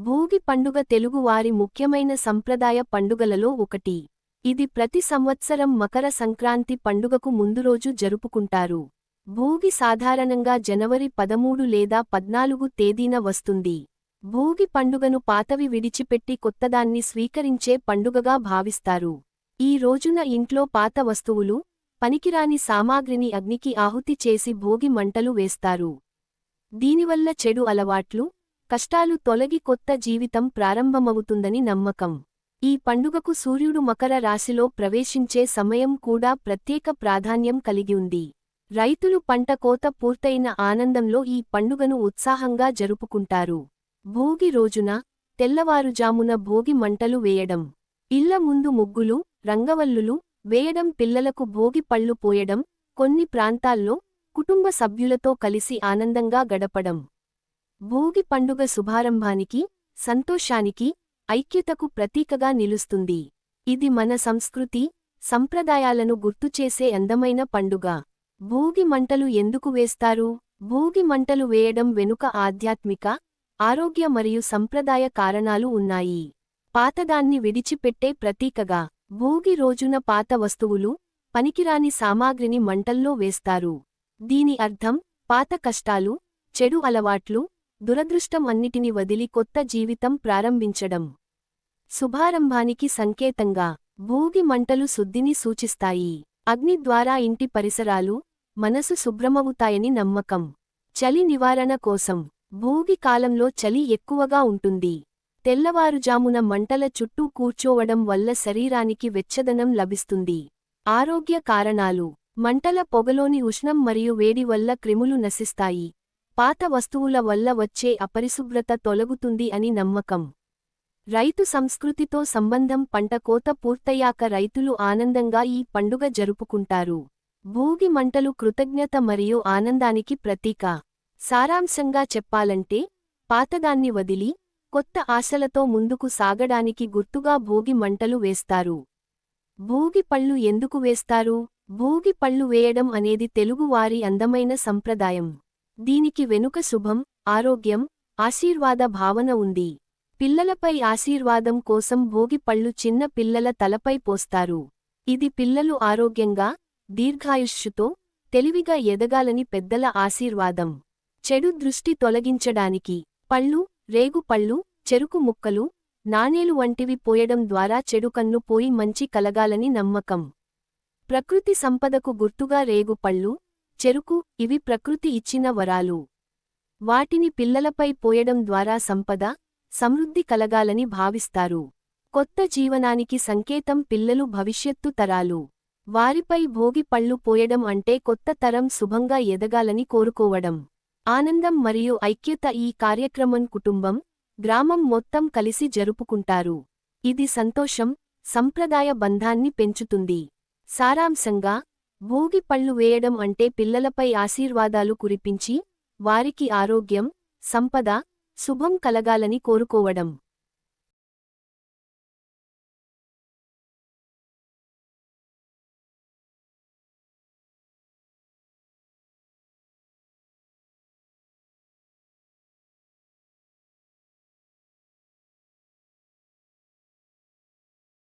భోగి పండుగ తెలుగువారి ముఖ్యమైన సంప్రదాయ పండుగలలో ఒకటి. ఇది ప్రతి సంవత్సరం మకర సంక్రాంతి పండుగకు ముందు రోజు జరుపుకుంటారు. భోగి సాధారణంగా జనవరి 13 లేదా 14 తేదీన వస్తుంది. భోగి పండుగను పాతవి విడిచిపెట్టి కొత్తదాన్ని స్వీకరించే పండుగగా భావిస్తారు. ఈ రోజున ఇంట్లో పాత వస్తువులు, పనికిరాని సామాగ్రిని అగ్నికి ఆహుతి చేసి భోగి మంటలు వేస్తారు. దీనివల్ల చెడు అలవాట్లు, కష్టాలు తొలగి కొత్త జీవితం ప్రారంభమవుతుందని నమ్మకం. ఈ పండుగకు సూర్యుడు మకర రాశిలో ప్రవేశించే సమయం కూడా ప్రత్యేక ప్రాధాన్యం కలిగి ఉంది. రైతులు పంట కోత పూర్తయిన ఆనందంలో ఈ పండుగను ఉత్సాహంగా జరుపుకుంటారు. భోగి రోజున తెల్లవారుజామున భోగి మంటలు వేయడం, ఇళ్ల ముందు ముగ్గులు, రంగవల్లులు వేయడం, పిల్లలకు భోగి పళ్ళు పోయడం, కొన్ని ప్రాంతాల్లో కుటుంబ సభ్యులతో కలిసి ఆనందంగా గడపడం. భోగి పండుగ శుభారంభానికి, సంతోషానికి, ఐక్యతకు ప్రతీకగా నిలుస్తుంది. ఇది మన సంస్కృతి, సంప్రదాయాలను గుర్తుచేసే అందమైన పండుగ. భోగి మంటలు ఎందుకు వేస్తారు? భోగి మంటలు వేయడం వెనుక ఆధ్యాత్మిక, ఆరోగ్య మరియు సంప్రదాయ కారణాలు ఉన్నాయి. పాతదాన్ని విడిచిపెట్టే ప్రతీకగా భోగి రోజున పాత వస్తువులు, పనికిరాని సామాగ్రిని మంటల్లో వేస్తారు. దీని అర్థం పాత కష్టాలు, చెడు అలవాట్లు, దురదృష్టం అన్నిటిని వదిలి కొత్త జీవితం ప్రారంభించడం. శుభారంభానికి సంకేతంగా భోగి మంటలు శుద్ధిని సూచిస్తాయి. అగ్ని ద్వారా ఇంటి పరిసరాలు, మనసు శుభ్రమవుతాయని నమ్మకం. చలి నివారణ కోసం భోగి కాలంలో చలి ఎక్కువగా ఉంటుంది. తెల్లవారుజామున మంటల చుట్టూ కూర్చోవడం వల్ల శరీరానికి వెచ్చదనం లభిస్తుంది. ఆరోగ్య కారణాలు: మంటల పొగలోని ఉష్ణం మరియు వేడి వల్ల క్రిములు నశిస్తాయి. పాత వస్తువుల వల్ల వచ్చే అపరిశుభ్రత తొలగుతుంది అని నమ్మకం. రైతు సంస్కృతితో సంబంధం: పంట కోత పూర్తయ్యాక రైతులు ఆనందంగా ఈ పండుగ జరుపుకుంటారు. భోగి మంటలు కృతజ్ఞత మరియు ఆనందానికి ప్రతీక. సారాంశంగా చెప్పాలంటే, పాతదాన్ని వదిలి కొత్త ఆశలతో ముందుకు సాగడానికి గుర్తుగా భోగి మంటలు వేస్తారు. భోగి పళ్ళు ఎందుకు వేస్తారు? భోగి పళ్ళు వేయడం అనేది తెలుగువారి అందమైన సంప్రదాయం. దీనికి వెనుక శుభం, ఆరోగ్యం, ఆశీర్వాద భావన ఉంది. పిల్లలపై ఆశీర్వాదం కోసం భోగి పళ్ళు చిన్న పిల్లల తలపై పోస్తారు. ఇది పిల్లలు ఆరోగ్యంగా, దీర్ఘాయుష్యుతో, తెలివిగా ఎదగాలని పెద్దల ఆశీర్వాదం. చెడు దృష్టి తొలగించడానికి పళ్ళు, రేగు పళ్ళు, చెరుకు ముక్కలు, నాణేలు వంటివి పోయడం ద్వారా చెడు కన్ను పోయి మంచి కలగాలని నమ్మకం. ప్రకృతి సంపదకు గుర్తుగా రేగు పళ్ళు, చెరుకు ఇవి ప్రకృతి ఇచ్చిన వరాలు. వాటిని పిల్లలపై పోయడం ద్వారా సంపద, సమృద్ధి కలగాలని భావిస్తారు. కొత్త జీవనానికి సంకేతం పిల్లలు భవిష్యత్తు తరాలు. వారిపై భోగి పళ్ళు పోయడం అంటే కొత్త తరం శుభంగా ఎదగాలని కోరుకోవడం. ఆనందం మరియు ఐక్యత: ఈ కార్యక్రమం కుటుంబం, గ్రామం మొత్తం కలిసి జరుపుకుంటారు. ఇది సంతోషం, సంప్రదాయ బంధాన్ని పెంచుతుంది. సారాంశంగా, భోగి పళ్ళు వేయడం అంటే పిల్లలపై ఆశీర్వాదాలు కురిపించి, వారికి ఆరోగ్యం, సంపద, శుభం కలగాలని కోరుకోవడం.